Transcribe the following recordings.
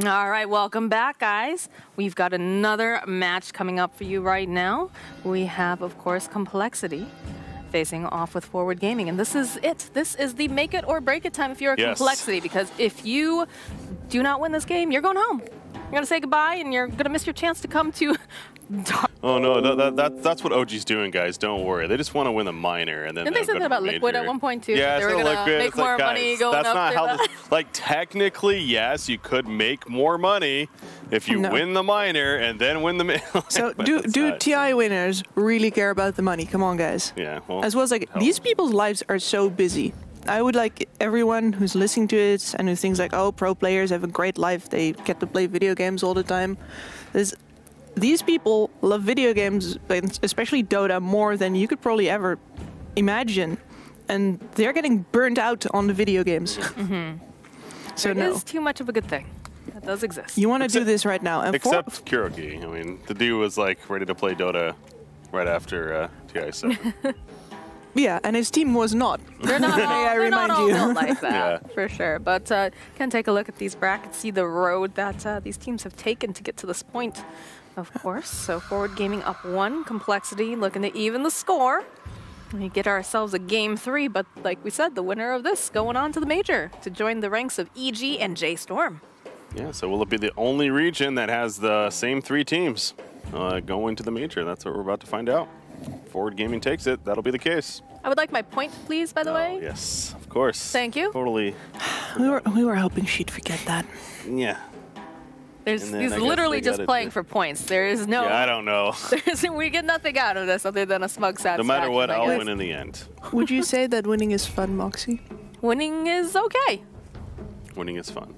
All right, welcome back, guys. We've got another match coming up for you right now. We have, of course, CompLexity facing off with Forward Gaming, and this is it. This is the make it or break it time if you're a CompLexity, because if you do not win this game, you're going home. You're going to say goodbye, and you're going to miss your chance to come to... Oh no, that's what OG's doing, guys. Don't worry. They just want to win the minor, and then. Didn't they say that about Liquid at one point too? Yeah, they were gonna make it's more like, money guys, going that's up. not how this, like, technically, yes, you could make more money if you win the minor and then win the middle. So do TI winners really care about the money? Come on, guys. Yeah. Well, as well as like these people's lives are so busy. I would like everyone who's listening to it and who thinks like, oh, pro players have a great life. They get to play video games all the time. These people love video games, especially Dota, more than you could probably ever imagine. And they're getting burnt out on the video games. So it is too much of a good thing. That does exist. You want to do this right now. And except Kuroki. I mean, the dude was like ready to play Dota right after TI 7. Yeah, and his team was not. They're not all, I remind all you. built like that, for sure. But can take a look at these brackets, see the road that these teams have taken to get to this point, of course. So Forward Gaming up 1, CompLexity looking to even the score. We get ourselves a game 3, but like we said, the winner of this going on to the major to join the ranks of EG and J Storm. Yeah, so will it be the only region that has the same 3 teams going to the major? That's what we're about to find out. Forward Gaming takes it. That'll be the case. I would like my point, please, by the way. Yes, of course. Thank you. Totally. We were hoping she'd forget that. Yeah. He's literally just playing for points. There is no... Yeah, I don't know. We get nothing out of this other than a smug satisfaction. No matter what, I'll win in the end. Would you say that winning is fun, Moxie? Winning is okay. Winning is fun.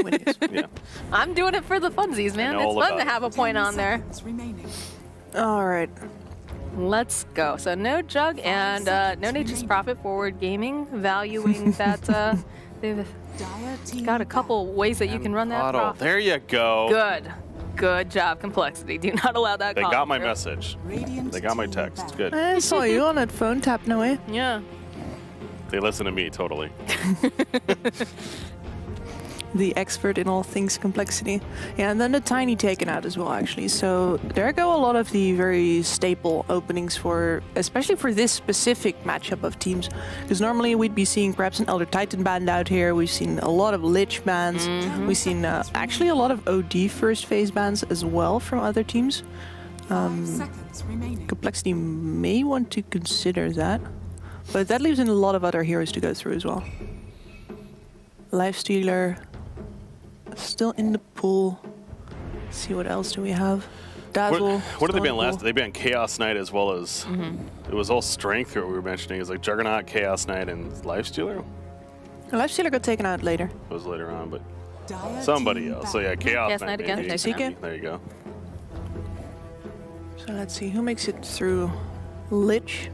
Winning is fun. Yeah. I'm doing it for the funsies, man. It's fun to have a point on there. All right. Let's go. So no Jug and no Nature's Prophet. Forward Gaming valuing that they've got a couple ways that you can run that profit. There you go. Good job, CompLexity. Do not allow that. They got my message. They got my text. Good. I saw you on that phone tap, no way. Yeah. They listen to me totally. The expert in all things CompLexity. Yeah, and then the Tiny taken out as well, actually. So there go a lot of the very staple openings for, especially for this specific matchup of teams. Because normally we'd be seeing perhaps an Elder Titan band out here. We've seen a lot of Lich bans. We've seen actually a lot of OD first phase bans as well from other teams. CompLexity may want to consider that. But that leaves in a lot of other heroes to go through as well. Lifestealer. Still in the pool. Let's see, what else do we have? Dazzle. What did they ban last? They banned Chaos Knight as well as it was all strength. What we were mentioning is like Juggernaut, Chaos Knight, and Lifestealer. Lifestealer got taken out later. It was later on, but somebody else. So yeah, Chaos Knight again. There you go. So let's see who makes it through. Lich,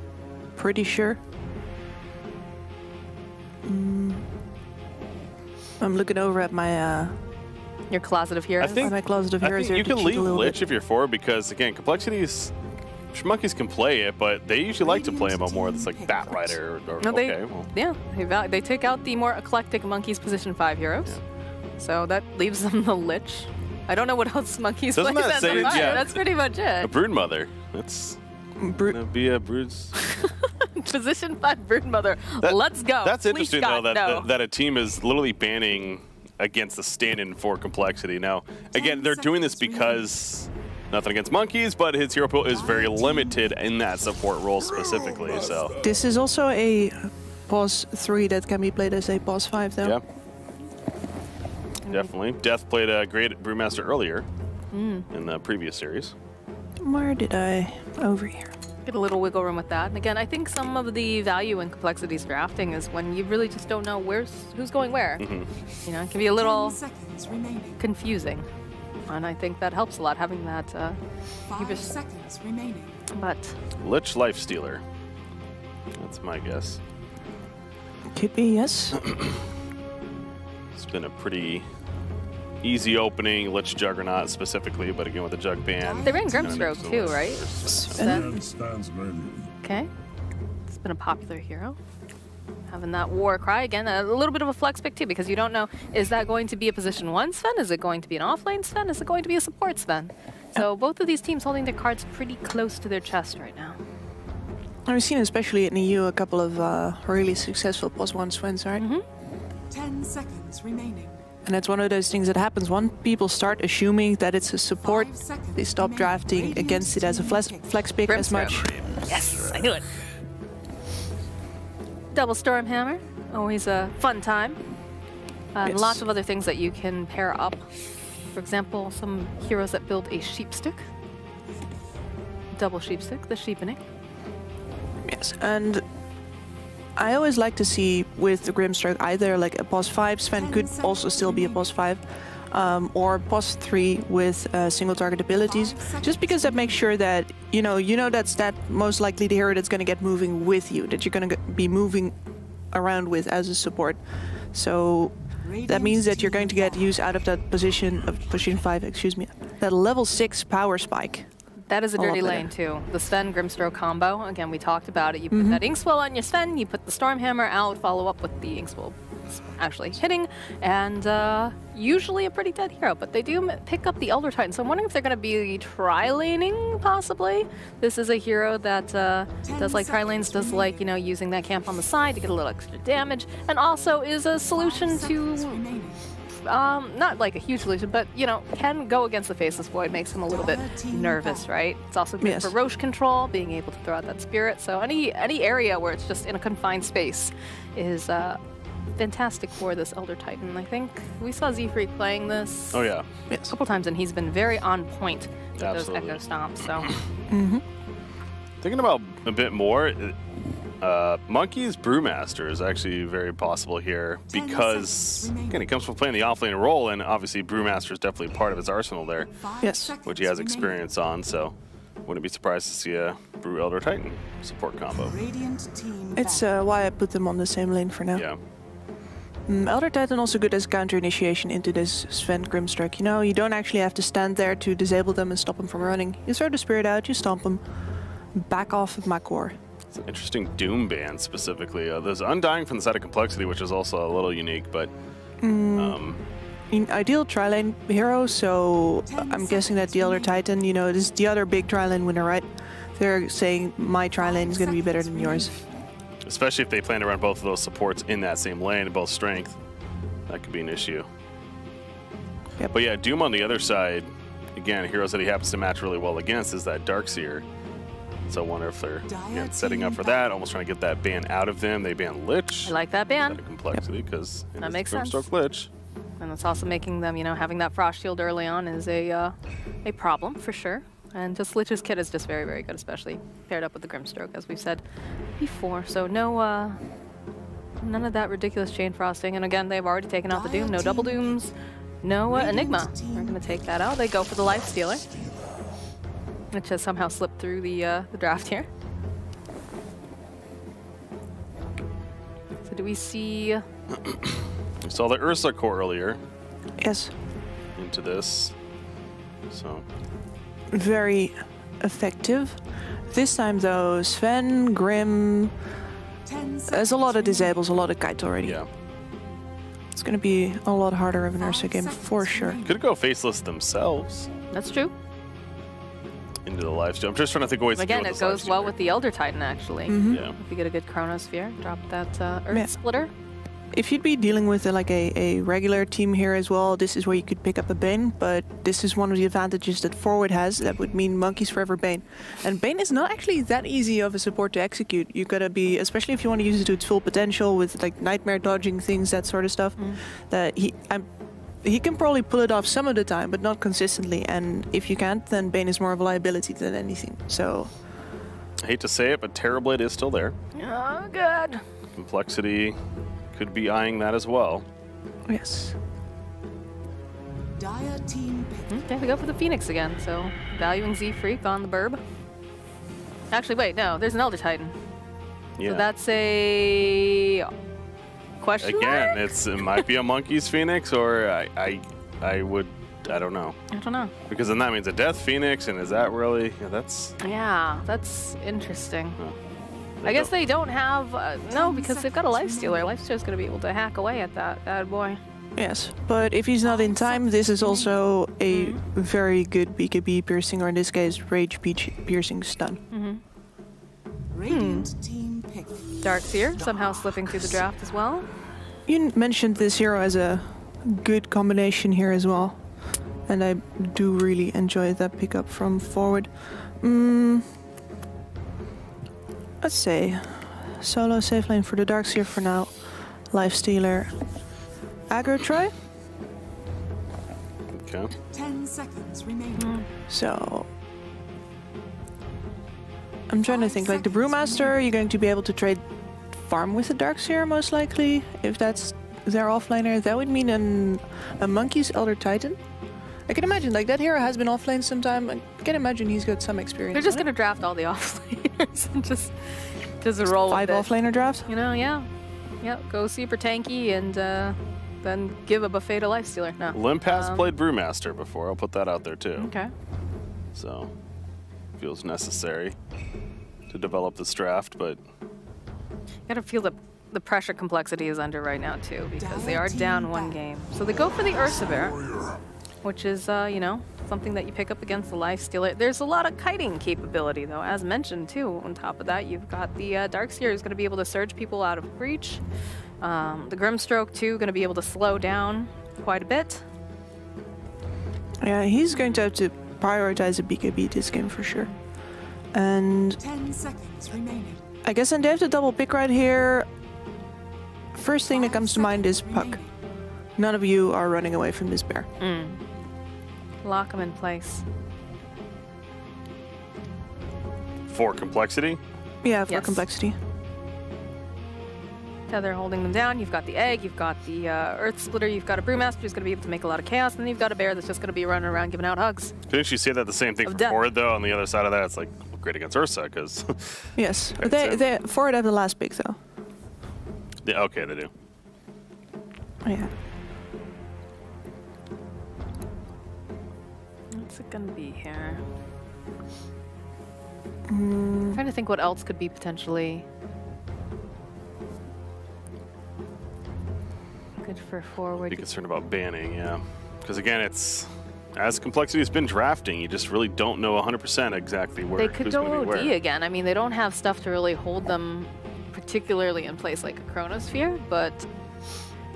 pretty sure. I'm looking over at my your closet of heroes. I think my closet of heroes. You can leave Lich if you're forward because again, Complexity's Schmuckies can play it, but they usually like to play him on more that's like Bat Rider or they take out the more eclectic Monkeys position 5 heroes. Yeah. So that leaves them the Lich. I don't know what else Monkeys plays as a fire. That's pretty much it. A Broodmother. That's gonna be a Brood's position 5 Broodmother. Let's go. That's interesting though that a team is literally banning against the stand-in for CompLexity. Now, again, they're doing this because nothing against Monkeys, but his hero pool is very limited in that support role specifically. So this is also a pause 3 that can be played as a pause 5 though. Yeah. Definitely. Death played a great Brewmaster earlier in the previous series. Where did I? Over here. Get a little wiggle room with that. And again, I think some of the value in CompLexity's drafting is when you really just don't know who's going where. You know, it can be a little confusing. And I think that helps a lot, having that 5 seconds remaining. But Lich Lifestealer. That's my guess. Could be, yes. It's been a pretty easy opening, Lich Juggernaut specifically, but again with the Jug ban. They ran Grimstroke too, right? Okay. It's been a popular hero. Having that war cry again, a little bit of a flex pick too, because you don't know, is that going to be a position 1 Sven? Is it going to be an offlane Sven? Is it going to be a support Sven? So both of these teams holding their cards pretty close to their chest right now. I've seen, especially in EU, a couple of really successful +1 Svens, right? 10 seconds remaining. And it's one of those things that happens when people start assuming that it's a support. They stop drafting against it as a flex pick as much. Yes, I knew it. Double Stormhammer, always a fun time. Yes. Lots of other things that you can pair up. For example, some heroes that build a sheepstick. Double sheepstick, the sheepening. Yes, and I always like to see with the Grimstroke either like a +5 Sven could also still be a +5, or +3 with single target abilities, just because that makes sure that you know that's most likely the hero that's going to get moving with you, that you're going to be moving around with as a support. So that means that you're going to get use out of that position of position 5, excuse me, that level 6 power spike. That is a dirty lane too. The Sven Grimstroke combo. Again, we talked about it. You put that Inkswell on your Sven, you put the Stormhammer out, follow up with the Inkswell actually hitting, and usually a pretty dead hero, but they do pick up the Elder Titan. So I'm wondering if they're going to be tri-laning, possibly. This is a hero that does like tri-lanes, does like, using that camp on the side to get a little extra damage, and also is a solution to not like a huge solution, but can go against the Faceless Void, makes him a little bit nervous, right? It's also good for Roche control, being able to throw out that spirit. So any area where it's just in a confined space is fantastic for this Elder Titan. I think we saw Z-Freak playing this a couple times, and he's been very on point with those Echo Stomps. So thinking about a bit more, Monkey's Brewmaster is actually very possible here because, again, he comes from playing the offlane role, and obviously Brewmaster is definitely part of his arsenal there, which he has experience on, so wouldn't be surprised to see a Brew Elder Titan support combo. It's why I put them on the same lane for now. Yeah. Elder Titan also good as counter initiation into this Sven Grimstroke. You don't actually have to stand there to disable them and stop them from running. You throw the spirit out, you stomp them, back off of my core. It's an interesting Doom ban specifically. There's Undying from the side of Complexity, which is also a little unique, but in ideal tri-lane hero, so I'm guessing that the Elder Titan, this is the other big tri-lane winner, right? They're saying my tri-lane is going to be better than yours. Especially if they plan to run both of those supports in that same lane, both strength. That could be an issue. Yep. But yeah, Doom on the other side, again, heroes that he happens to match really well against is that Darkseer. So I wonder if they're setting up for that, almost trying to get that ban out of them. They ban Lich. I like that ban. Complexity, because that makes sense. Grimstroke Lich. And it's also making them, having that Frost Shield early on is a problem for sure. And just Lich's kit is just very, very good, especially paired up with the Grimstroke, as we've said before. So no, none of that ridiculous chain frosting. And again, they've already taken out the Doom. No double Dooms, no Enigma. They're going to take that out. They go for the Life Stealer, which has somehow slipped through the draft here. So do we see... We saw the Ursa core earlier. Yes. Into this. So... very effective. This time though, Sven, Grim, there's a lot of disables, a lot of kites already. Yeah. It's going to be a lot harder of an Ursa game for sure. Could go Faceless themselves. That's true. Into the lifesteal. I'm just trying to think of ways again, to it goes well with the Elder Titan, actually. Yeah. If you get a good Chronosphere, drop that Earth Splitter. If you'd be dealing with like a regular team here as well, this is where you could pick up a Bane, but this is one of the advantages that Forward has. That would mean Monkeys Forever Bane. And Bane is not actually that easy of a support to execute. You gotta be, especially if you want to use it to its full potential with like nightmare dodging things, that sort of stuff, that he can probably pull it off some of the time, but not consistently. And if you can't, then Bane is more of a liability than anything. So, I hate to say it, but Terrorblade is still there. Oh, good. Complexity could be eyeing that as well. Yes. Okay, we go for the Phoenix again. So, valuing Z-Freak on the Burb. Actually, wait, no, there's an Elder Titan. Yeah. So that's a question again, mark? it might be a Monkey's Phoenix, or I don't know. I don't know. Because then that means a Death Phoenix, and is that really? Yeah, that's interesting. I guess they don't have no, because they've got a Lifestealer. Lifestealer's going to be able to hack away at that bad boy. Yes, but if he's not in time, this is also a very good BKB piercing, or in this case, Rage piercing stun. Radiant team pick. Darkseer somehow slipping through the draft as well. You mentioned this hero as a good combination here as well, and I do really enjoy that pickup from forward. Let's say solo safe lane for the Darkseer for now. Lifestealer. Aggro try. Okay. 10 seconds remaining. So I'm trying to think, like the Brewmaster, you're going to be able to trade farm with the Darkseer most likely. If that's their offlaner, that would mean a Monkey's Elder Titan. I can imagine, like, that hero has been offlane sometime. I can imagine he's got some experience. They're just going to draft all the offlaners and just roll with it. 5 offlaner draft? You know, yeah. Yep, go super tanky and then give a buffet to Lifestealer. No. Limp has played Brewmaster before. I'll put that out there too. Okay. So, feels necessary to develop this draft, but You gotta feel the pressure Complexity is under right now too, because they are down 1 game. So they go for the Ursa Bear, which is, you know, something that you pick up against the Lifestealer. There's a lot of kiting capability though, as mentioned too. On top of that, you've got the Darkseer who's gonna be able to surge people out of breach. The Grimstroke too, gonna be able to slow down quite a bit. Yeah, he's going to have to prioritize a BKB this game for sure. And 10 seconds remaining. I guess they have to double pick right here. First thing that comes to mind is Puck. None of you are running away from this bear. Lock him in place. for Complexity? Yeah, for Yes. Complexity. Tether holding them down. You've got the egg, you've got the Earth Splitter, you've got a Brewmaster who's going to be able to make a lot of chaos, and then you've got a bear that's just going to be running around giving out hugs. Didn't you say that the same thing Of for death. Forward, though? On the other side of that, it's like great against Ursa, because... Yes. Right, They Forward have the last pick, though. yeah, okay, they do. Yeah. What's it going to be here? I'm trying to think what else could be potentially good for Forward. Be concerned about banning, yeah. Because again, it's... As Complexity has been drafting, you just really don't know 100% exactly where They could who's go gonna be OD where. again. I mean, they don't have stuff to really hold them particularly in place like a Chronosphere, but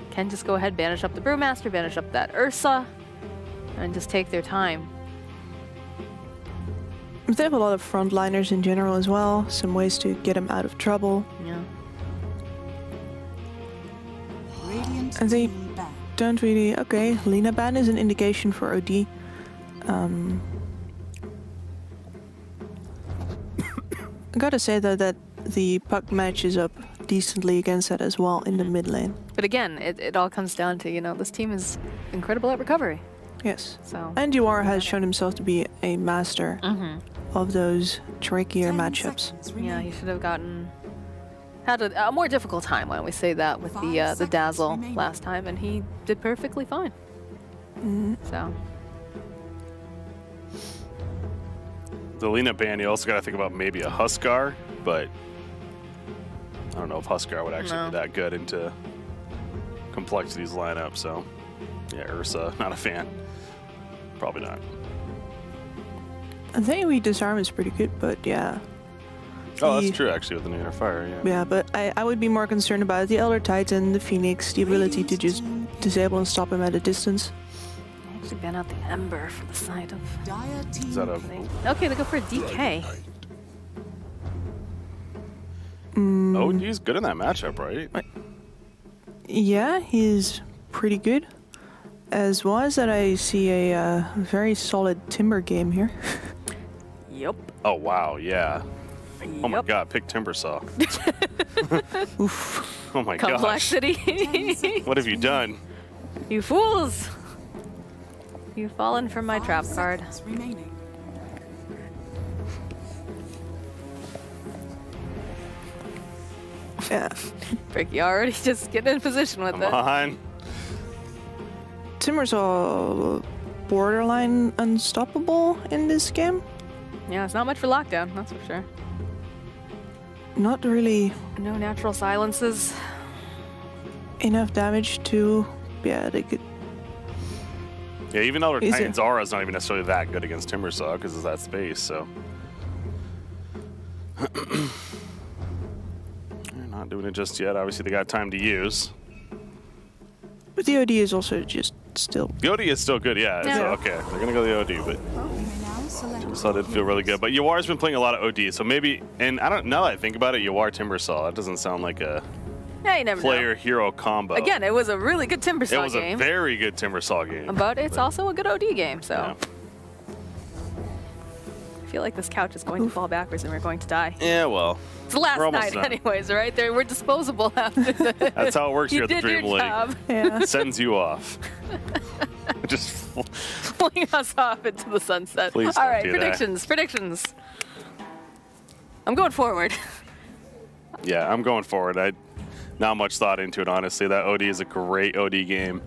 can just go ahead, banish up the Brewmaster, banish up that Ursa, and just take their time. They have a lot of frontliners in general as well. Some ways to get them out of trouble. Yeah. Radiant And they team back. don't really... Okay, Lina ban is an indication for OD. I gotta say though that the Puck matches up decently against that as well in the mid lane. But again, it all comes down to, you know, this team is incredible at recovery. Yes. So And Duar has shown himself to be a master of those trickier 10 matchups. seconds yeah, remaining. he should have had a more difficult time, why don't we say that, with the Dazzle remaining. last time, and he did perfectly fine. So The Lina ban, you also got to think about maybe a Huskar, but I don't know if Huskar would actually be that good into Complexity's lineup, so yeah, Ursa, not a fan. Probably not. I think we disarm is pretty good, but yeah. Oh, The- that's true, actually, with the Near Fire, yeah. Yeah, but I would be more concerned about the Elder Titan, the Phoenix, the ability to just disable and stop him at a distance. I actually ban out the Ember for the side of. Dire team Is that a... Okay, they go for a DK. Oh, he's good in that matchup, right? Yeah, he's pretty good. As well as that, I see a very solid Timber game here. Yep. Oh, wow, yeah. Oh my Yep. god, pick Timbersaw. Oof. Oh my gosh. Complexity. What have you done? You fools! You've fallen for my trap card. seconds remaining. Yeah. Bricky already just getting in position with Come it. on. Timber's all borderline unstoppable in this game. Yeah, it's not much for lockdown, that's for sure. not really No natural silences. enough damage to... Yeah, they could... Yeah, even though Is it- Titan's aura is not even necessarily that good against Timbersaw because of that space, so. They're not doing it just yet. Obviously, they got time to use. But the OD is also just still... The OD is still good, yeah. Yeah. So, okay, they're going to go the OD, but You may now select Timbersaw did feel really good. But Yawar's been playing a lot of OD, so maybe, and I don't know, I think about it, Yawar Timbersaw, that doesn't sound like a Yeah, you never know. player-hero combo. Again, it was a really good it Timbersaw was game. a very good Timbersaw game. But it's also a good OD game, so. Yeah. I feel like this couch is going to fall backwards and we're going to die. Yeah, well, It's the last We're almost night done. anyways, right? We're disposable after this. that's how it works You here at the did your Dream League. job. Yeah. Sends you off. Just Pulling us off into the sunset. Please All don't right, do that. predictions. I'm going forward. yeah, I'm going forward. I not much thought into it, honestly. That OD is a great OD game.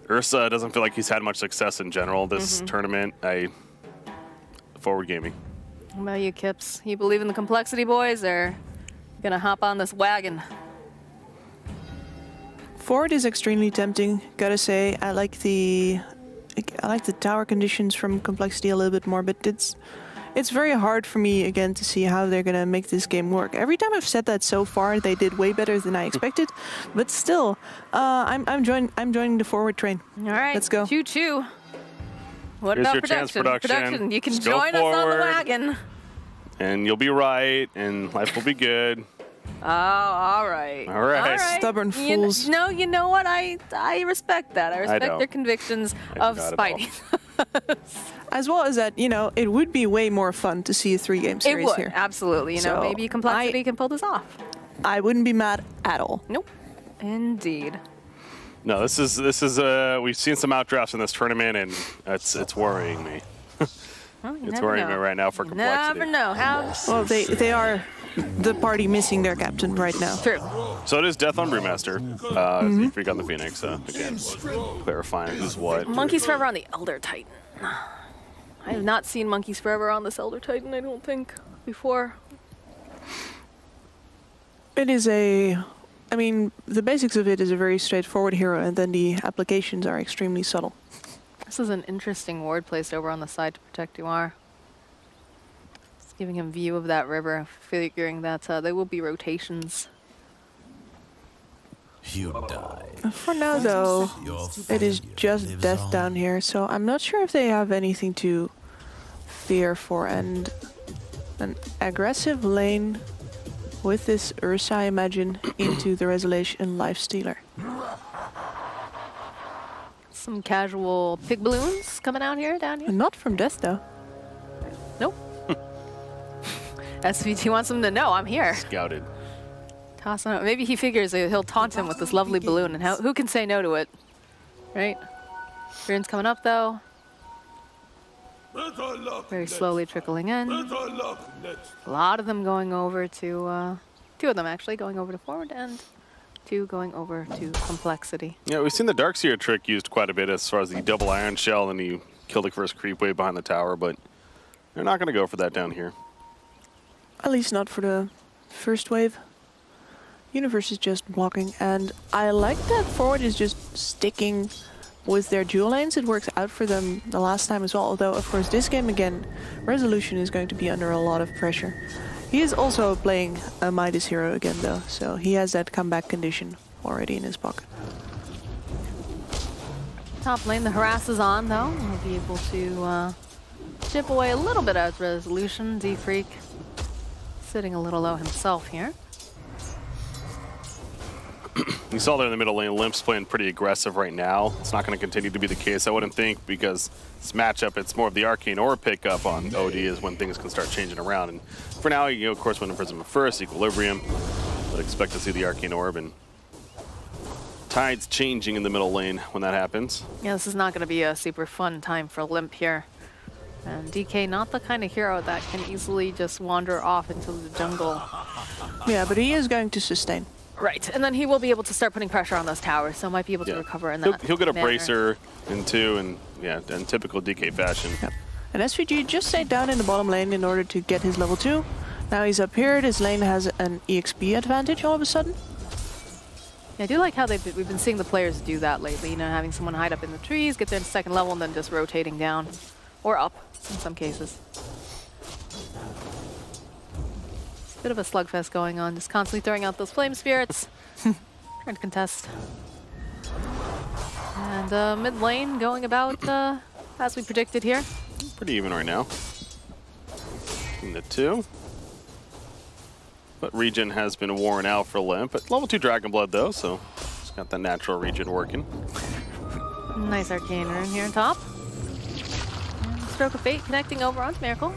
Ursa doesn't feel like he's had much success in general this tournament. Forward gaming. What about you, Kips? You believe in the complexity, boys, or you gonna hop on this wagon? Forward is extremely tempting, gotta say. I like the tower conditions from Complexity a little bit more, but it's very hard for me again to see how they're gonna make this game work. Every time I've said that so far, they did way better than I expected, but still, I'm joining the forward train. All right, Let's go. Choo choo. What Here's about your chance, production. You can Just go join us on the forward. wagon. And you'll be right, and life will be good. Oh, all right. All right. Stubborn You fools. No, you know what? I respect that. I respect don't. their convictions I of do not at all. Spidey. As well as that, it would be way more fun to see a 3-game It series would, here. absolutely. So, Maybe Complexity can pull this off. I wouldn't be mad at all. Nope. Indeed. No, this is we've seen some outdrafts in this tournament, and it's worrying me. Well, you It's never worrying know. me right now for You Complexity. never know. How Well, they are the party missing their captain right now. true. So it is Death on Brewmaster. Freak on the Phoenix. So again, clarifying who's what. Monkeys Forever on the Elder Titan. I have not seen Monkeys Forever on this Elder Titan, I don't think, before. It is the basics of it is a very straightforward hero, and then the applications are extremely subtle. This is an interesting ward placed over on the side to protect Duar. It's giving him view of that river, figuring that there will be rotations. You die. For now, though, Your it is failure just lives death on. down here, so I'm not sure if they have anything to fear for. And an aggressive lane with this Ursa, I imagine, into the Resolution Lifestealer. Some casual pig balloons coming out here, down here. Not from death, though. Nope. SVT wants him to know I'm here. Scouted. Toss him. Maybe he figures he'll taunt him with this lovely balloon, and who can say no to it, right? Rune's coming up though. Very slowly trickling in. A lot of them going over to, two of them actually going over to forward, and two going over to complexity. Yeah, we've seen the Darkseer trick used quite a bit as far as the double iron shell, and you kill the first creep wave behind the tower, but they're not going to go for that down here. At least not for the first wave. Universe is just blocking, and I like that forward is just sticking with their dual lanes. It works out for them the last time as well, although of course this game again, Resolution is going to be under a lot of pressure. He is also playing a Midas hero again though, so he has that comeback condition already in his pocket. Top lane, the harass is on though. He'll be able to chip away a little bit at Resolution. D-Freak sitting a little low himself here. You saw there in the middle lane, Limp's playing pretty aggressive right now. It's not going to continue to be the case, I wouldn't think, because this matchup, it's more of the Arcane Orb pickup on OD is when things can start changing around. And for now, of course, went in Prism first, Equilibrium, but expect to see the Arcane Orb and tides changing in the middle lane when that happens. Yeah, this is not going to be a super fun time for Limp here. And DK, not the kind of hero that can easily just wander off into the jungle. Yeah, but he is going to sustain. Right, and then he will be able to start putting pressure on those towers, so might be able to recover in that He'll get a manner. bracer in two, and yeah, in typical DK fashion. Yep. And SVG just stayed down in the bottom lane in order to get his level 2. Now he's up here. This lane has an EXP advantage all of a sudden. Yeah, I do like how we've been seeing the players do that lately. You know, having someone hide up in the trees, get there in second level, and then just rotating down. Or up, in some cases. It's a bit of a slugfest going on, just constantly throwing out those flame spirits. Trying to contest. And mid lane going about as we predicted here. Pretty even right now. Between the two. But regen has been worn out for Limp. But level 2 Dragon Blood though, so it's got the natural regen working. Nice arcane rune here on top. And Stroke of Fate connecting over onto Miracle.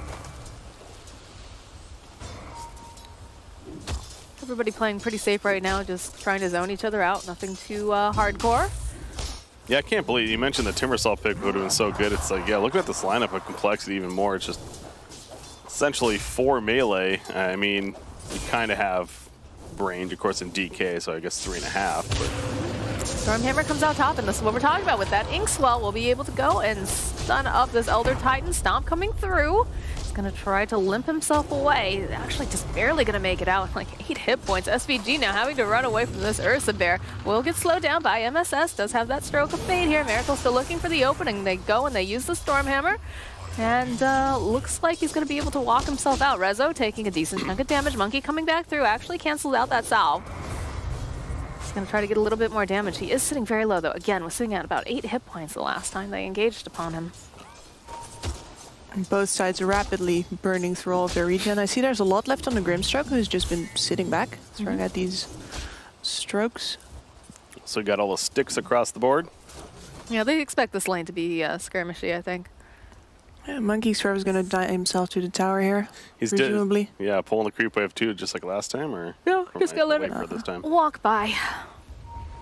Everybody playing pretty safe right now, just trying to zone each other out. Nothing too hardcore. Yeah, I can't believe you mentioned the Timbersaw pick would have been so good. It's like, yeah, look at this lineup of Complexity even more. It's just essentially 4 melee. I mean, you kind of have range, of course, in DK, so I guess 3.5. But Stormhammer comes out top, and this is what we're talking about. With that Inkswell, we'll be able to go and stun up this Elder Titan. Stomp coming through. He's going to try to limp himself away. Actually, just barely going to make it out. Like 8 hit points. SVG now having to run away from this Ursa Bear. Will get slowed down by MSS. Does have that Stroke of Fate here. Miracle still looking for the opening. They go and they use the Stormhammer. And looks like he's going to be able to walk himself out. Rezo taking a decent chunk of damage. Monkey coming back through. Actually cancels out that salve. He's going to try to get a little bit more damage. He is sitting very low, though. Again, was sitting at about 8 hit points the last time they engaged upon him. And both sides are rapidly burning through all of their regen. I see there's a lot left on the Grimstroke, who's just been sitting back, throwing out these strokes. so got all the sticks across the board. Yeah, they expect this lane to be skirmishy, I think. Yeah, Monkey Swerve is going to die himself to the tower here, He's presumably. Yeah, pulling the creep wave too, just like last time, or? No, he's going to let it this time? walk by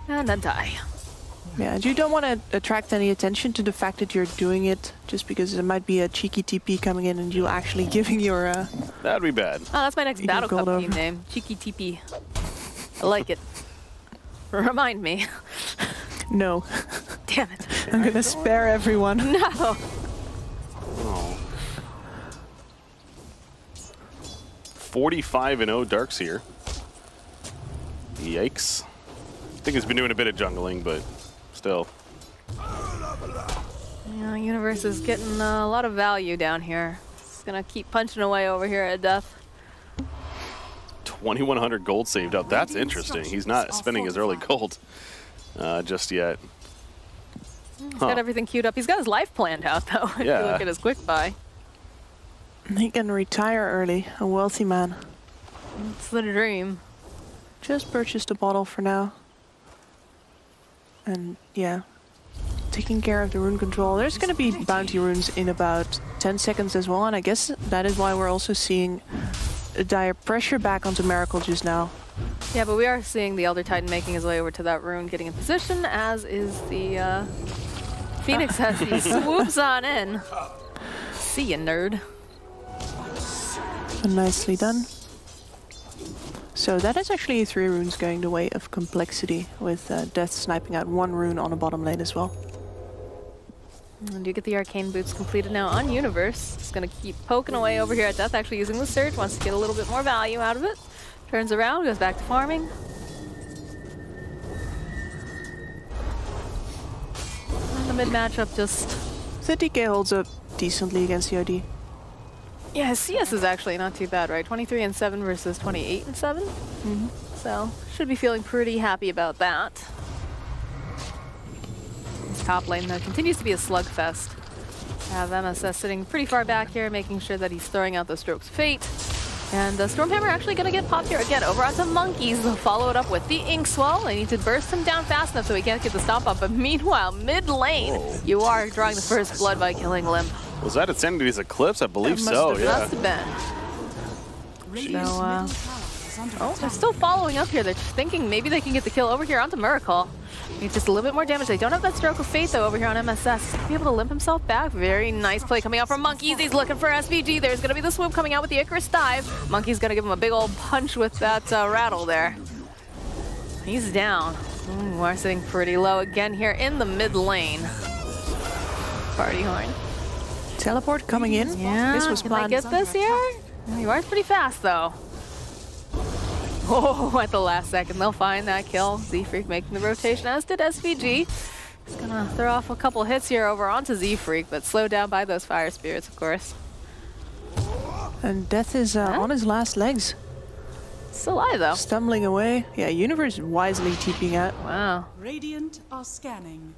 and then die. Yeah, and you don't want to attract any attention to the fact that you're doing it, just because there might be a cheeky TP coming in and you actually giving your... That'd be bad. Oh, that's my next Battle Cup team name. Cheeky TP. I like it. Remind me. No. Damn it. I'm going to spare everyone. No. Oh. 45-0 Darkseer. Yikes. I think he's been doing a bit of jungling, but still. Yeah, Universe is getting a lot of value down here. He's gonna keep punching away over here at death. 2,100 gold saved up. That's interesting. He's not spending his early gold just yet. He's got everything queued up. He's got his life planned out, though. If you look at his quick buy. He can retire early. A wealthy man. It's the dream. Just purchased a bottle for now. And yeah, taking care of the rune control. There's going to be bounty runes in about 10 seconds as well, and I guess that is why we're also seeing a dire pressure back onto Miracle just now. Yeah, but we are seeing the Elder Titan making his way over to that rune, getting in position, as is the Phoenix as he swoops on in. See ya, nerd. Nicely done. So that is actually 3 runes going the way of Complexity, with Death sniping out 1 rune on the bottom lane as well. And you get the arcane boots completed now on Universe. He's going to keep poking away over here at Death, actually using the Surge, wants to get a little bit more value out of it. Turns around, goes back to farming. And the mid matchup just... The DK holds up decently against the OD. Yeah, his CS is actually not too bad, right? 23 and 7 versus 28 and 7. So, should be feeling pretty happy about that. His top lane, though, continues to be a slugfest. Have MSS sitting pretty far back here, making sure that he's throwing out those Strokes of Fate. And the Stormhammer actually going to get popped here again over onto Monkeys. They'll follow it up with the Inkswell. They need to burst him down fast enough so he can't get the stomp up. But meanwhile, mid lane, you are drawing the first blood by killing Limp. Was that Insanity's Eclipse? I believe so, yeah. Must have been. So, oh, they're still following up here. They're just thinking maybe they can get the kill over here onto Miracle. Needs just a little bit more damage. They don't have that Stroke of Fate, though, over here on MSS. Be able to limp himself back. Very nice play coming out from Monkeys. He's looking for SVG. There's going to be the swoop coming out with the Icarus dive. Monkey's going to give him a big old punch with that rattle there. He's down. We're sitting pretty low again here in the mid lane. Party horn. Teleport coming in. Yeah, This was can I planned. get this here? You are pretty fast, though. Oh, at the last second, they'll find that kill. Z-Freak making the rotation, as did SVG. He's gonna throw off a couple hits here over onto Z-Freak, but slowed down by those fire spirits, of course. And Death is on his last legs. Still alive, though. Stumbling away. Yeah, Universe wisely TPing out. Wow. Radiant are scanning.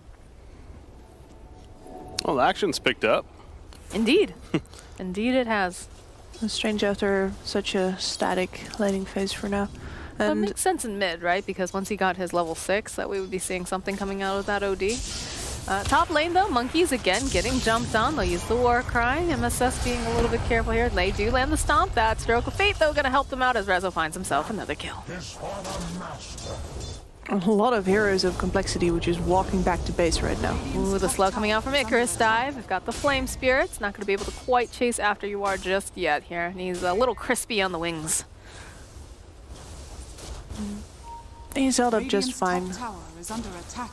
Well, the action's picked up. Indeed. Indeed it has. It's strange after such a static laning phase for now. But it And makes sense in mid, right? Because once he got his level 6, that we would be seeing something coming out of that OD. Top lane, though, Monkeys again getting jumped on. They'll use the War Cry. MSS being a little bit careful here. They do land the Stomp. That Stroke of Fate, though, going to help them out as Rezo finds himself another kill. a lot of heroes of Complexity which is walking back to base right now. Ooh, the slow coming out from Icarus Dive. We've got the Flame Spirits. Not going to be able to quite chase after you are just yet here. And he's a little crispy on the wings. He's held up just Radiant's fine. top tower is under attack.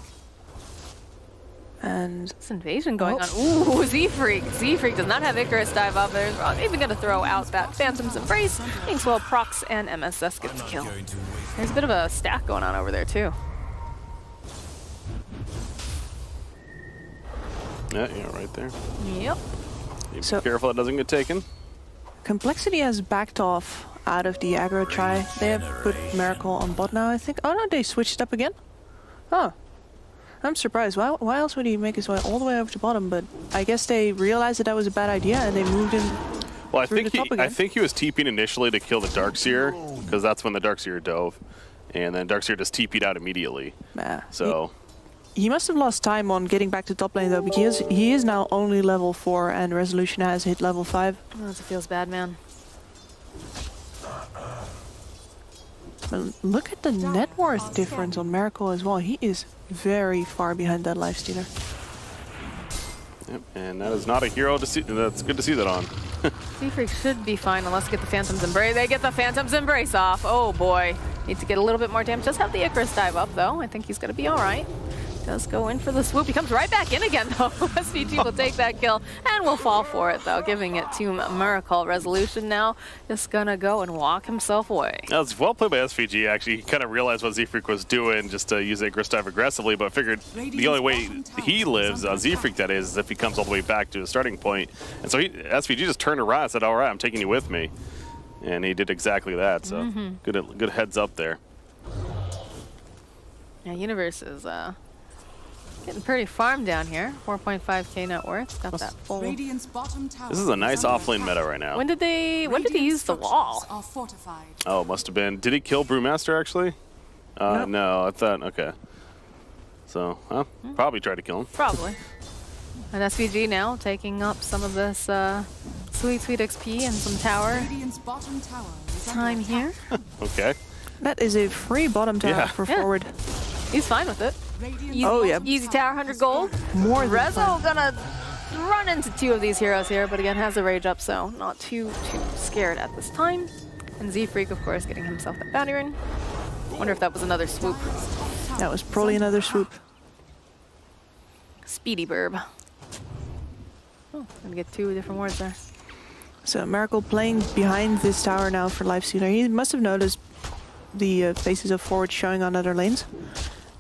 And This invasion going on. Ooh, Z-Freak. Z-Freak does not have Icarus Dive up. They're even going to throw out that Phantom's Embrace. Thanks, well, Prox and MSS get the kill. There's a bit of a stack going on over there, too. Yeah, right there. Yep. Be So- careful it doesn't get taken. Complexity has backed off out of the aggro try. They have put Miracle on bot now, I think. Oh no, they switched up again? Oh. I'm surprised. Why else would he make his way all the way over to bottom? But I guess they realized that that was a bad idea and they moved him. Well, I through think the top I again. think he was TP'ing initially to kill the Darkseer, because that's when the Darkseer dove, and then Darkseer just TP'd out immediately. So He must have lost time on getting back to top lane though, because he is now only level 4 and Resolution has hit level 5. Oh, it feels bad, man. But look at the net worth difference on Miracle as well. He is very far behind that Lifestealer. yep, and that is not a hero to see. That's good to see that on. Z-Freak should be fine unless they get the Phantom's Embrace. They get the Phantom's Embrace off. Oh boy. Need to get a little bit more damage. Just have the Icarus Dive up though. I think he's going to be all right. Does go in for the swoop. He comes right back in again though. SVG will take that kill and will fall for it though, giving it to Miracle. Resolution now just going to go and walk himself away. That was well played by SVG, actually. He kind of realized what Z-Freak was doing just to use Icarus Dive aggressively, but figured the only way he lives, Z-Freak that is if he comes all the way back to his starting point. And so SVG just turned around and said, all right, I'm taking you with me. And he did exactly that, so good heads up there. Yeah, Universe is getting pretty farmed down here. 4.5k net worth. Got that full. Radiant's bottom tower This is a nice under offlane attack. meta right now. When did he Radiant use the wall? structures are fortified. Oh, it must have been. Did he kill Brewmaster, actually? Nope. No, I thought, okay. So, probably tried to kill him. Probably. And SVG now taking up some of this sweet XP and some tower Radiant's bottom tower is under time attack. here. Okay. That is a free bottom tower Yeah. for Yeah. forward. He's fine with it. Radiant's Easy, Oh, yeah. easy tower, 100 gold. More than Rezo gonna run into two of these heroes here, but again has the rage up, so not too scared at this time. And Z-Freak, of course, getting himself that bounty rune. Wonder if that was another swoop. That was probably another swoop. Speedy burb. Oh, gonna get two different words there. So Miracle playing behind this tower now for Lifestealer. He must have noticed the faces of forward showing on other lanes.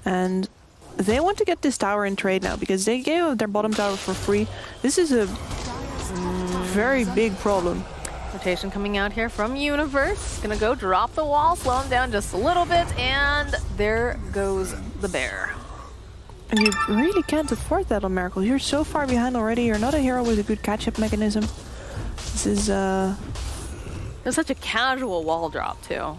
And they want to get this tower in trade now because they gave up their bottom tower for free. This is a very big problem. Rotation coming out here from Universe. Gonna go drop the wall, slow him down just a little bit, and there goes the bear. And you really can't afford that on Miracle. You're so far behind already. You're not a hero with a good catch-up mechanism. This is, There's such a casual wall drop, too.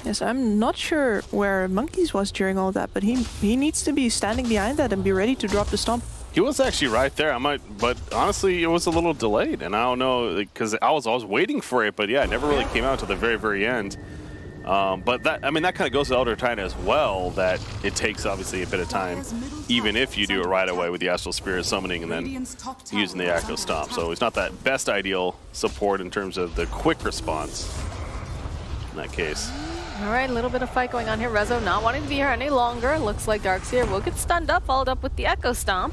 yes, I'm not sure where Monkeys was during all that, but he needs to be standing behind that and be ready to drop the stomp. He was actually right there. But honestly, it was a little delayed, and I don't know because I was waiting for it, but yeah, it never really came out to the very, very end. But that kind of goes to Elder Titan as well. That it takes obviously a bit of time, even if you do it right away with the Astral Spirit summoning and then Radiant's top tower using the is Acro under Stomp. attack. So it's not that best ideal support in terms of the quick response in that case. All right, a little bit of fight going on here. Rezo not wanting to be here any longer. Looks like Darkseer will get stunned up, followed up with the Echo Stomp.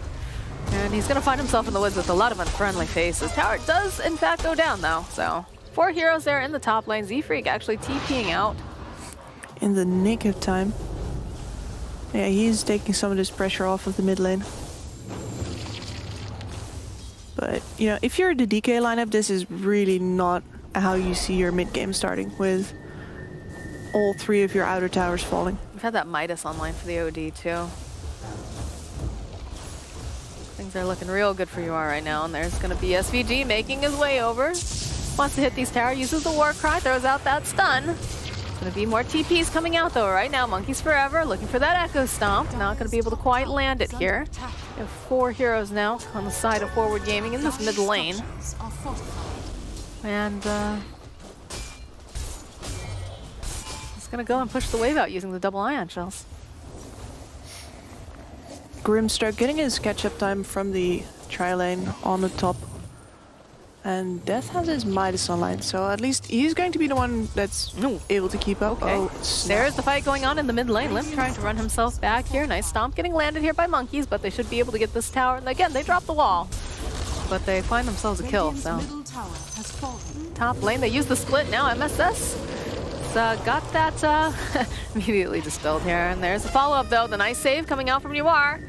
And he's going to find himself in the woods with a lot of unfriendly faces. Tower does, in fact, go down, though. So 4 heroes there in the top lane. Z-Freak actually TPing out. In the nick of time. Yeah, he's taking some of this pressure off of the mid lane. But, you know, if you're the DK lineup, this is really not how you see your mid game starting, with all 3 of your outer towers falling. We've had that Midas online for the OD too. Things are looking real good for UR right now, and there's going to be SVG making his way over. Wants to hit these tower, uses the war cry, throws out that stun. Going to be more TPs coming out though right now. Monkeys Forever looking for that Echo Stomp. Not going to be able to quite land it here. We have 4 heroes now on the side of Forward Gaming in this mid lane. And he's going to go and push the wave out using the double ion shells. Grimstroke getting his catch-up time from the tri-lane on the top. And Death has his Midas online, so at least he's going to be the one that's able to keep up. Okay. Oh, there's the fight going on in the mid lane. Limp trying to run himself back here. Nice stomp getting landed here by Monkeys, but they should be able to get this tower. And again, they drop the wall, but they find themselves a kill. So top lane, they use the split now. MSS got that immediately dispelled here. And there's a follow-up though. The nice save coming out from UR.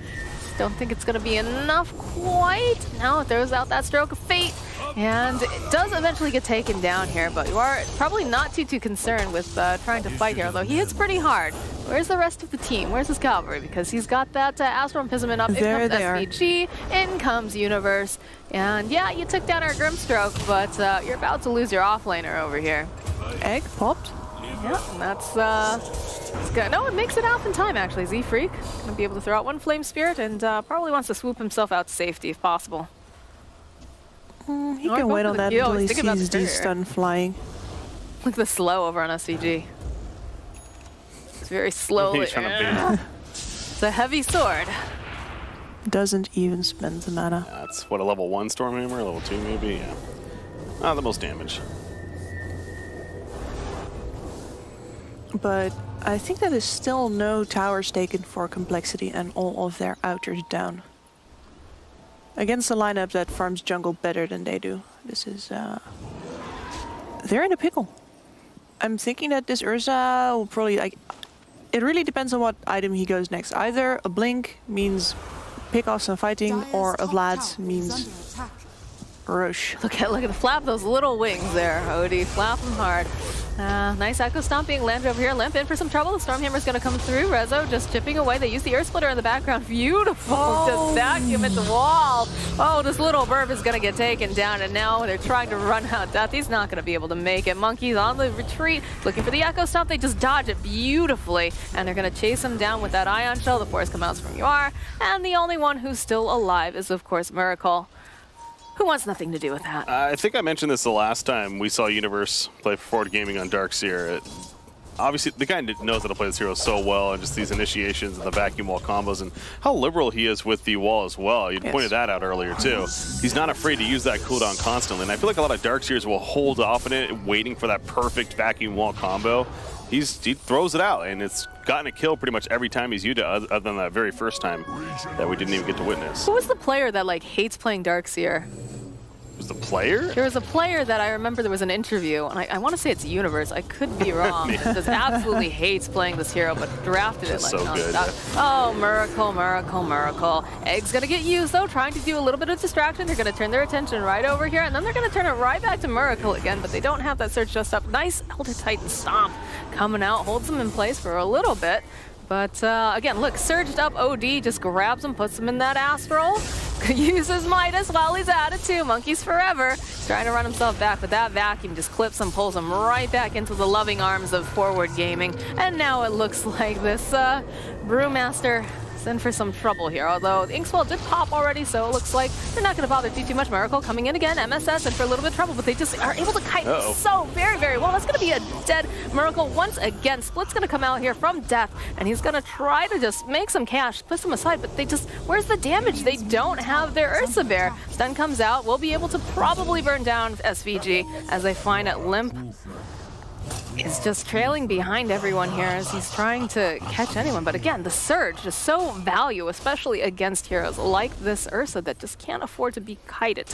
Don't think it's going to be enough quite. Now it throws out that stroke of fate. And it does eventually get taken down here, but you are probably not too concerned with trying to fight here, although he hits pretty hard. Where's the rest of the team? Where's his cavalry? Because he's got that Astral Imprisonment up. There in comes they SVG, in comes Universe. And yeah, you took down our Grimstroke, but you're about to lose your offlaner over here. Egg popped. Yeah, and that's it's good. No, it makes it out in time actually. Z-Freak gonna be able to throw out 1 Flame Spirit and probably wants to swoop himself out to safety if possible. He can wait on that until he sees the stun flying. Look at the slow over on SVG. It's very slowly. He's trying to bait. It's a heavy sword. Doesn't even spend the mana. That's what, a level 1 Stormhammer, level 2 maybe, yeah. Not the most damage. But I think that is still no towers taken for CompLexity and all of their outers down. Against a lineup that farms jungle better than they do. This is... they're in a pickle. I'm thinking that this Ursa will probably... it really depends on what item he goes next. Either a Blink means pick off some fighting, or a Vlad's means Roche. Look at the flap those little wings there, Odie. Flap them hard. Nice Echo Stomp being landed over here. Limp in for some trouble. The Stormhammer's going to come through. Rezo just chipping away. They use the Earth Splitter in the background. Beautiful. Just vacuum at the wall. Oh, this little burp is going to get taken down, and now they're trying to run out Death. He's not going to be able to make it. Monkeys on the retreat, looking for the Echo Stomp. They just dodge it beautifully, and they're going to chase him down with that Ion Shell. The force comes out from UR, and the only one who's still alive is, of course, Miracle. Who wants nothing to do with that? I think I mentioned this the last time we saw Universe play for Forward Gaming on Darkseer. Obviously, the guy knows how to play this hero so well, and just these initiations and the vacuum wall combos, and how liberal he is with the wall as well. You pointed that out earlier, too. He's not afraid to use that cooldown constantly, and I feel like a lot of Darkseers will hold off on it, waiting for that perfect vacuum wall combo. He throws it out, and it's gotten a kill pretty much every time he's used it, other than that very first time that we didn't even get to witness. Who was the player that hates playing Darkseer? Was the player? There was a player that I remember there was an interview, and I want to say it's Universe. I could be wrong. Just absolutely hates playing this hero, but drafted it so good. Oh, Miracle, Miracle, Miracle. Egg's going to get used, though, trying to do a little bit of distraction. They're going to turn their attention right over here, and then they're going to turn it right back to Miracle again, but they don't have that surge just up. Nice Elder Titan Stomp coming out, holds them in place for a little bit. But again, look, surged up OD, just grabs him, puts him in that Astral, uses Midas while he's at it too. Monkeys Forever, trying to run himself back, but that vacuum just clips him, pulls him right back into the loving arms of Forward Gaming. And now it looks like this Brewmaster is in for some trouble here, although the Inkswell did pop already, so it looks like they're not going to bother too much. Miracle coming in again, MSS, and for a little bit of trouble, but they just are able to kite so very well. That's going to be a dead Miracle once again. Split's going to come out here from Death, and he's going to try to just make some cash, push them aside, but they just, where's the damage? They don't have their Ursa Bear. Stun comes out, we'll be able to probably burn down SVG as they find it. Limp is just trailing behind everyone here as he's trying to catch anyone. But again, the surge is so value, especially against heroes like this Ursa that just can't afford to be kited.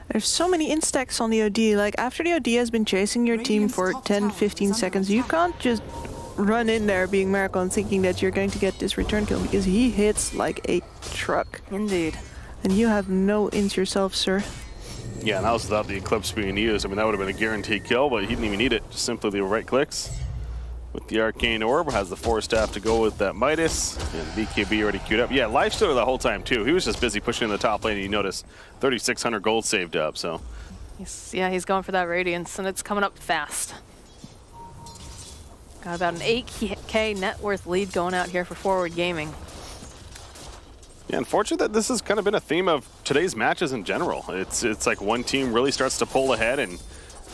There's so many instacks on the OD. Like, after the OD has been chasing your team for 10-15 seconds, you can't just run in there being Miracle and thinking that you're going to get this return kill, because he hits like a truck. Indeed. And you have no ins yourself, sir. Yeah, and that was without the Eclipse being used. I mean, that would have been a guaranteed kill, but he didn't even need it. Just simply the right clicks. With the Arcane Orb, has the Force Staff to go with that Midas. And BKB already queued up. Yeah, Lifestealer the whole time, too. He was just busy pushing in the top lane, and you notice 3,600 gold saved up, so. He's going for that Radiance, and it's coming up fast. Got about an 8K net worth lead going out here for Forward Gaming. Yeah, unfortunate that this has kind of been a theme of today's matches in general. It's like one team really starts to pull ahead, and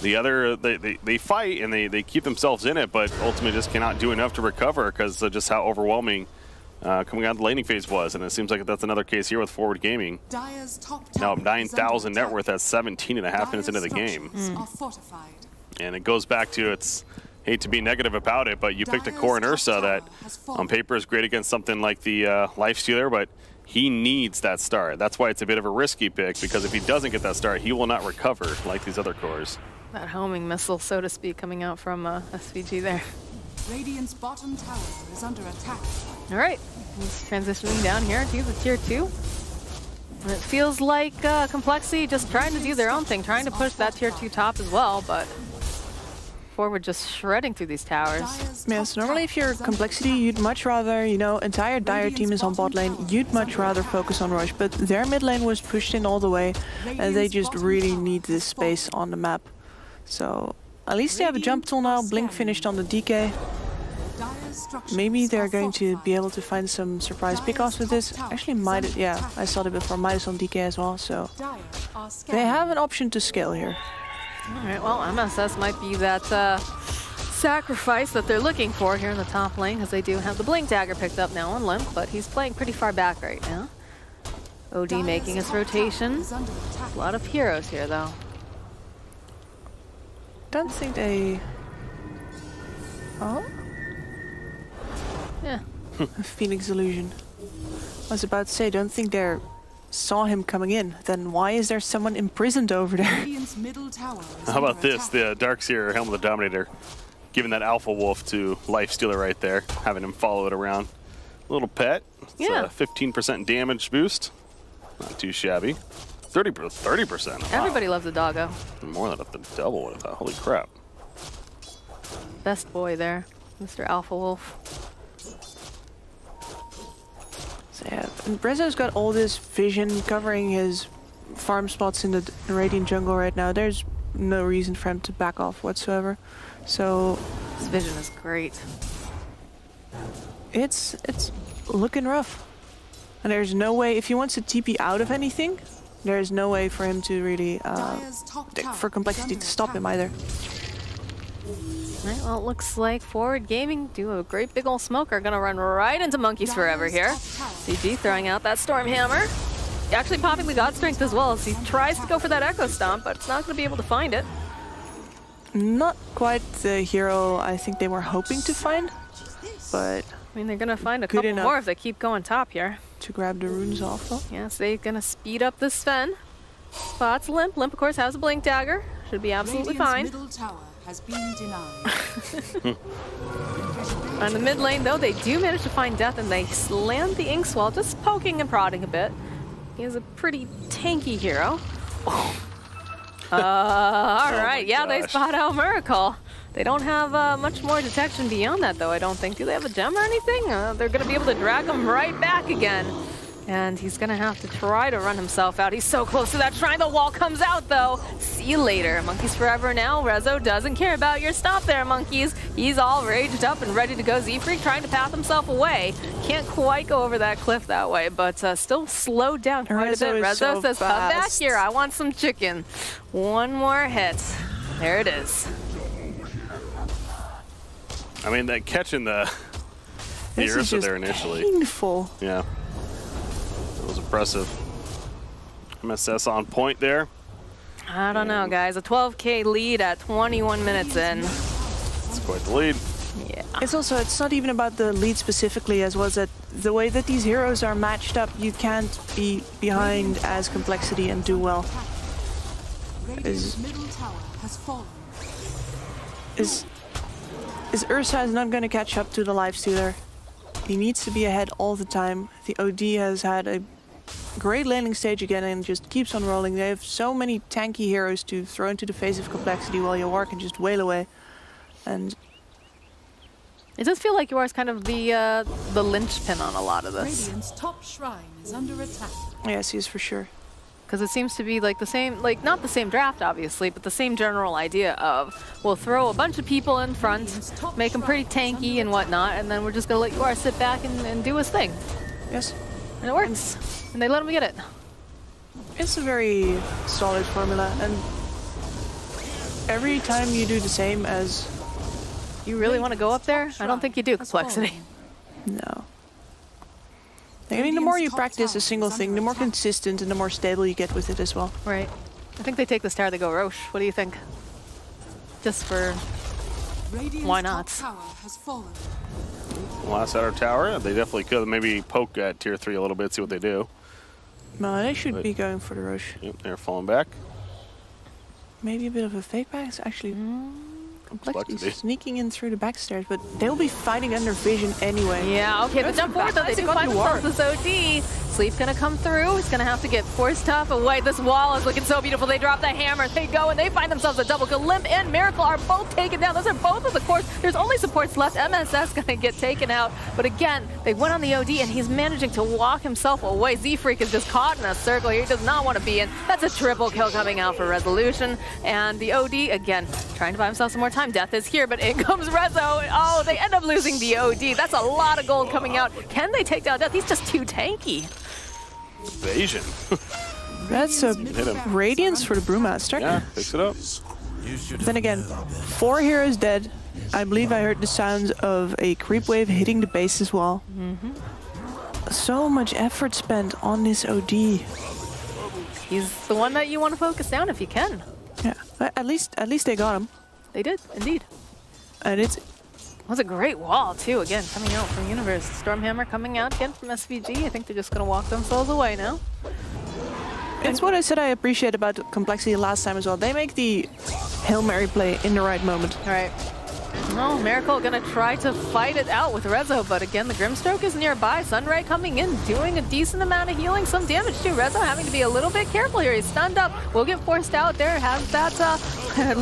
the other, they fight and they keep themselves in it, but ultimately just cannot do enough to recover because of just how overwhelming coming out of the laning phase was. And it seems like that's another case here with Forward Gaming. Now 9,000 net worth at 17.5 minutes into the game. And it goes back to, hate to be negative about it, but you picked a core in Ursa that on paper is great against something like the Lifestealer, but he needs that start. That's why it's a bit of a risky pick, because if he doesn't get that start, he will not recover like these other cores. That homing missile, so to speak, coming out from SVG there. Radiant's bottom tower is under attack. All right, he's transitioning down here to the tier 2. And it feels like CompLexity just trying to do their own thing, trying to push that tier 2 top as well, but Forward just shredding through these towers. Yeah, so normally if you're CompLexity, you'd much rather, you know, entire Dire team is on bot lane, you'd much rather focus on Rush, but their mid lane was pushed in all the way, and they just really need this space on the map. So at least they have a jump tool now, Blink finished on the DK. Maybe they're going to be able to find some surprise pickoffs with this. Actually, Midas, yeah, I saw it before, Midas on DK as well, so they have an option to scale here. All right, well, MSS might be that sacrifice that they're looking for here in the top lane, because they do have the Blink Dagger picked up now on Limp, but he's playing pretty far back right now. OD making his rotation. A lot of heroes here, though. Don't think they... Oh? Yeah. Phoenix Illusion. I was about to say, don't think they saw him coming in. Then why is there someone imprisoned over there? How about this? The Darkseer Helm of the Dominator giving that Alpha Wolf to Lifestealer right there, having him follow it around. Little pet. It's yeah. 15% damage boost. Not too shabby. 30%. Wow. Everybody loves a doggo. More than up the double with that. Holy crap. Best boy there, Mr. Alpha Wolf. So yeah, and Brezzo's got all this vision covering his farm spots in the Radiant jungle right now. There's no reason for him to back off whatsoever. So his vision is great. It's looking rough. And there's no way, if he wants to TP out of anything, there's no way for him to really, for CompLexity to stop him either. Right, well, it looks like Forward Gaming do a great big old smoker. Gonna run right into Monkeys Forever here. CG throwing out that Stormhammer. Actually popping the God Strength as well as he tries to go for that Echo Stomp, but it's not gonna be able to find it. Not quite the hero I think they were hoping to find, but... I mean, they're gonna find a couple more if they keep going top here. To grab the runes off though. Yes, they're gonna speed up this Sven. Spots Limp. Limp, of course, has a Blink Dagger. Should be absolutely fine. Middle tower has been denied. On the mid lane, though, they do manage to find Death, and they land the Inkswell, just poking and prodding a bit. He is a pretty tanky hero. All right, yeah, they spot out Miracle. They don't have much more detection beyond that, though, I don't think. Do they have a gem or anything? They're going to be able to drag him right back again. And he's going to have to try to run himself out. He's so close to that shrine. The wall comes out, though. See you later. Monkeys Forever now. Rezo doesn't care about your stop there, Monkeys. He's all raged up and ready to go. Z-Freak trying to path himself away. Can't quite go over that cliff that way, but still slowed down quite a bit. Rezo says, come back here. I want some chicken. One more hit. There it is. I mean, that catching the Ursa there initially. Painful. Yeah. It was impressive. MSS on point there. I don't know, guys. A 12K lead at 21 minutes in. It's quite the lead. Yeah. It's not even about the lead specifically, as was that the way that these heroes are matched up, you can't be behind as CompLexity and do well. Radiant's middle tower has fallen. Is Ursa is not going to catch up to the lifestealer. He needs to be ahead all the time. The OD has had a great landing stage again and just keeps on rolling. They have so many tanky heroes to throw into the face of complexity while Yawar can just wail away. And it does feel like Yawar is kind of the linchpin on a lot of this. Radiant's top shrine is under attack. yes, he is for sure. Because it seems to be like the same, like not the same draft obviously, but the same general idea of we'll throw a bunch of people in front, make them pretty tanky and whatnot, and then we're just going to let Yawar sit back and do his thing. Yes. And it works. And they let him get it. It's a very solid formula, and every time you do the same as... You really want to go up there? I don't think you do, Complexity. No. I mean, the more you practice a single thing, the more consistent and the more stable you get with it as well. Right. I think they take this tower, they go Roche. What do you think? Just for... why not? Last outer tower, they definitely could maybe poke at tier 3 a little bit, see what they do. No, they should be going for the Roche. Yep, they're falling back. Maybe a bit of a fake back. It's actually Complexity sneaking in through the back stairs, but they'll be fighting under vision anyway. Yeah, okay, but jump forward though. They do find themselves this OD. Sleep's gonna come through. He's gonna have to get forced tough away. This wall is looking so beautiful. They drop the hammer. They go and they find themselves a double kill. Limp and Miracle are both taken down. Those are both of the cores. There's only supports left. MSS gonna get taken out. But again, they went on the OD and he's managing to walk himself away. Z-Freak is just caught in a circle here. He does not want to be in. That's a triple kill coming out for Resolution. And the OD, again, trying to buy himself some more time. Death is here, but in comes Rezo. Oh, they end up losing the OD. That's a lot of gold coming out. Can they take down Death? He's just too tanky. Evasion. That's a Radiance for the Brewmaster. Yeah, picks it up. Then again, 4 heroes dead. I believe I heard the sounds of a creep wave hitting the base as well. So much effort spent on this OD. He's the one that you want to focus down if you can. Yeah, at least they got him. They did, indeed. And it was a great wall, too, again, coming out from Universe. Stormhammer coming out again from SVG. I think they're just going to walk themselves away now. It's what I said I appreciate about Complexity last time as well. They make the Hail Mary play in the right moment. All right. No, Miracle going to try to fight it out with Rezo, but again, the Grimstroke is nearby. Sunray coming in, doing a decent amount of healing, some damage too. Rezo having to be a little bit careful here. He's stunned up, will get forced out there, has that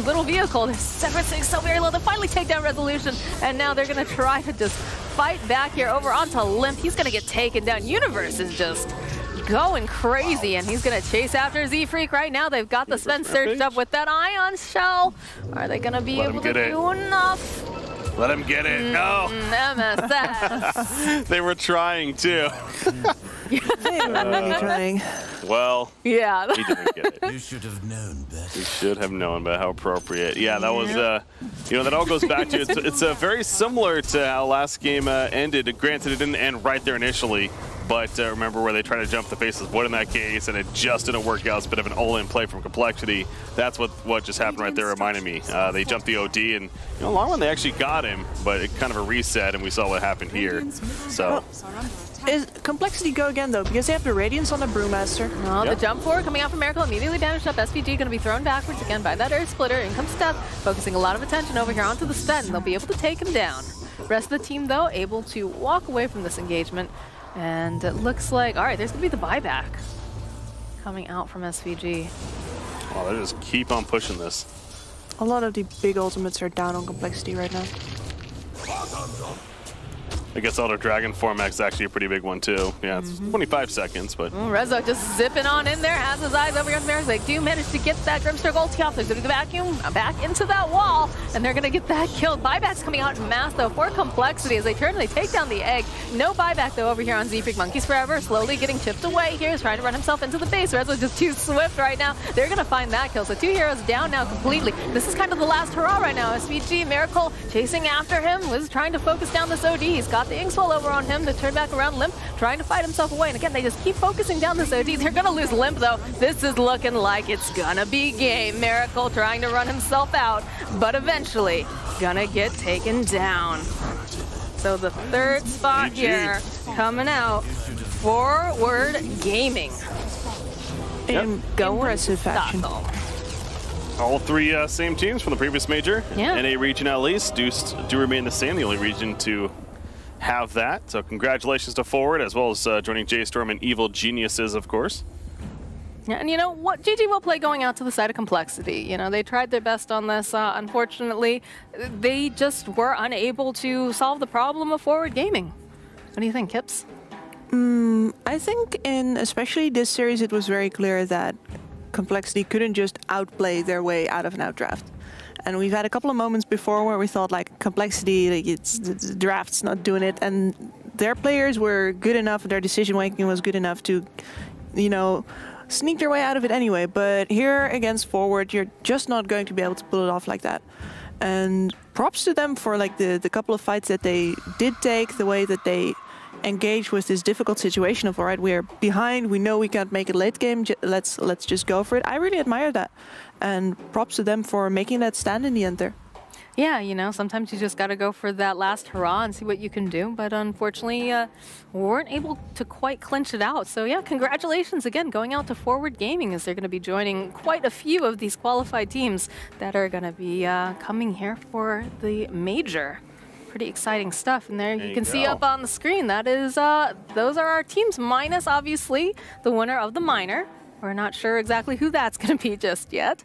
little vehicle. They're sitting so very low to finally take down Resolution, and now they're going to try to just fight back here over onto Limp. He's going to get taken down. Universe is just going crazy, and he's going to chase after Z-Freak right now. They've got the Sven surged up with that Ion Shell. Are they going to be able to do enough? Let him get it. No. MSS. They were trying too. They were really trying. Well, yeah. He didn't get it. You should have known better. You should have known, but how appropriate. Yeah, that was, you know, that all goes back to, it's very similar to how last game ended. Granted, it didn't end right there initially, but remember where they tried to jump the face of Wood in that case, and it just didn't work out. It's a bit of an all-in play from Complexity. That's what just happened right there reminded me. They jumped the OD, and you know, long run they actually got him, but it kind of a reset, and we saw what happened here. So. Is Complexity go again though? Because they have the Radiance on the Brewmaster. Well, the jump forward coming out from Miracle immediately banished up. SVG going to be thrown backwards again by that Earth Splitter. In comes Death, focusing a lot of attention over here onto the Sven. They'll be able to take him down. Rest of the team though able to walk away from this engagement, and it looks like all right. There's going to be the buyback coming out from SVG. Oh, they just keep on pushing this. A lot of the big ultimates are down on Complexity right now. I guess Elder Dragon Formax is actually a pretty big one too. Yeah, it's 25 seconds, but... Rezo just zipping on in there, has his eyes over here on the Mariners. They do manage to get that Grimstroke ulti off. They're going to vacuum back into that wall, and they're going to get that killed. Buyback's coming out in mass, though, for Complexity as they turn and they take down the egg. No buyback, though, over here on Z-Freak. Monkeys Forever slowly getting chipped away here. He's trying to run himself into the base. Rezo's just too swift right now. They're going to find that kill. So 2 heroes down now completely. This is kind of the last hurrah right now. SVG, Miracle chasing after him, was trying to focus down this OD. He's got the Inkswell over on him to turn back around. Limp trying to fight himself away, and again they just keep focusing down this OD. They're gonna lose Limp though. This is looking like it's gonna be game. Miracle trying to run himself out, but eventually gonna get taken down. So the third spot here coming out, Forward Gaming. In impressive fashion. all three same teams from the previous major. Yeah. NA region at least do remain the same, the only region to have that. So congratulations to Forward, as well as joining J-Storm and Evil Geniuses, of course. Yeah, and you know what, GG will play going out to the side of CompLexity. You know, they tried their best on this. Unfortunately, they just were unable to solve the problem of Forward Gaming. What do you think, Kips? I think in especially this series, it was very clear that CompLexity couldn't just outplay their way out of an outdraft. And we've had a couple of moments before where we thought, like, CompLexity, like, the draft's not doing it. And their players were good enough, their decision-making was good enough to, you know, sneak their way out of it anyway. But here against Forward, you're just not going to be able to pull it off like that. And props to them for, like, the couple of fights that they did take, the way that they engage with this difficult situation of, all right, we're behind, we know we can't make it late game, let's just go for it. I really admire that, and props to them for making that stand in the end there. Yeah, you know, sometimes you just got to go for that last hurrah and see what you can do, but unfortunately weren't able to quite clinch it out. So yeah, congratulations again going out to Forward Gaming, as they're going to be joining quite a few of these qualified teams that are going to be coming here for the major. Pretty exciting stuff. And there you can see up on the screen, that is, those are our teams, minus obviously the winner of the minor. We're not sure exactly who that's going to be just yet,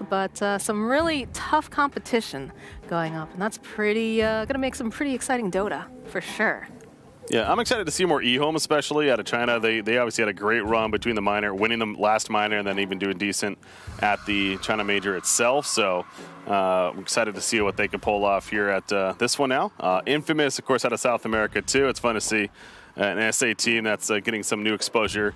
but some really tough competition going up, and that's pretty going to make some pretty exciting Dota for sure. Yeah, I'm excited to see more eHome, especially out of China. They obviously had a great run between the minor, winning the last minor, and then even doing decent at the China major itself. So I'm excited to see what they can pull off here at this one now. Infamous, of course, out of South America too. It's fun to see an SA team that's getting some new exposure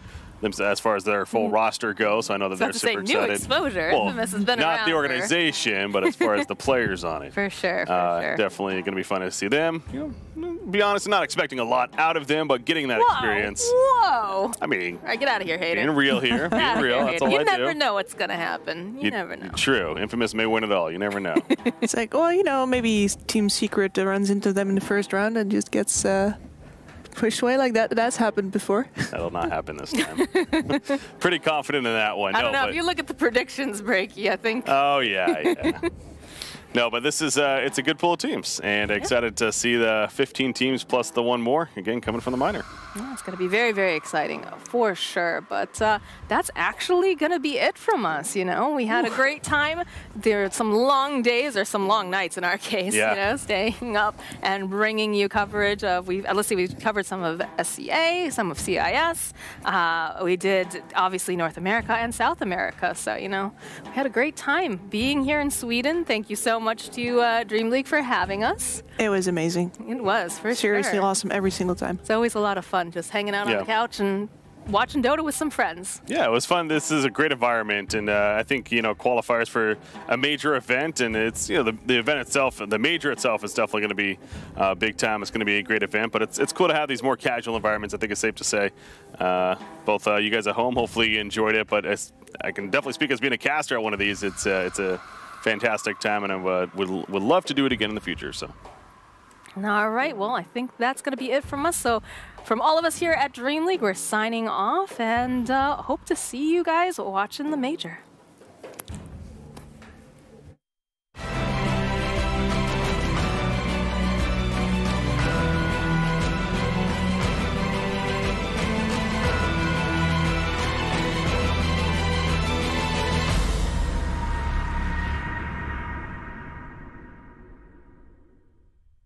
as far as their full roster goes. So I know that they're super excited. New exposure. Well, Infamous has been not around the organization, but as far as the players on it. For sure, for sure. Definitely going to be fun to see them. You know, be honest, I'm not expecting a lot out of them, but getting that experience. Whoa! I mean, all right, get out of here, hater. Being real here. Being real. That's all I do. You never know what's going to happen. You never know. True. Infamous may win it all. You never know. It's like, well, you know, maybe Team Secret runs into them in the first round and just gets pushed away like that. That's happened before. That'll not happen this time. Pretty confident in that one. I don't know. If you look at the predictions, Breaky, I think. Oh, yeah. No, but this is it's a good pool of teams, and excited to see the 15 teams plus the one more, again, coming from the minor. Yeah, it's going to be very, very exciting for sure, but that's actually going to be it from us, you know. We had a great time. There are some long days, or some long nights in our case, you know, staying up and bringing you coverage of, let's see, we've covered some of SCA, some of CIS. We did, obviously, North America and South America, so, you know, we had a great time being here in Sweden. Thank you so much to DreamLeague for having us. It was amazing. It was, for Seriously awesome every single time. It's always a lot of fun just hanging out on the couch and watching Dota with some friends. Yeah, it was fun. This is a great environment, and I think, you know, qualifiers for a major event, and it's, you know, the event itself, the major itself is definitely going to be big time. It's going to be a great event, but it's cool to have these more casual environments, I think it's safe to say. Both you guys at home, hopefully you enjoyed it, but I can definitely speak as being a caster at one of these. It's a fantastic time, and I would love to do it again in the future. So. All right, well, I think that's going to be it from us. So from all of us here at DreamLeague, we're signing off, and hope to see you guys watching the major.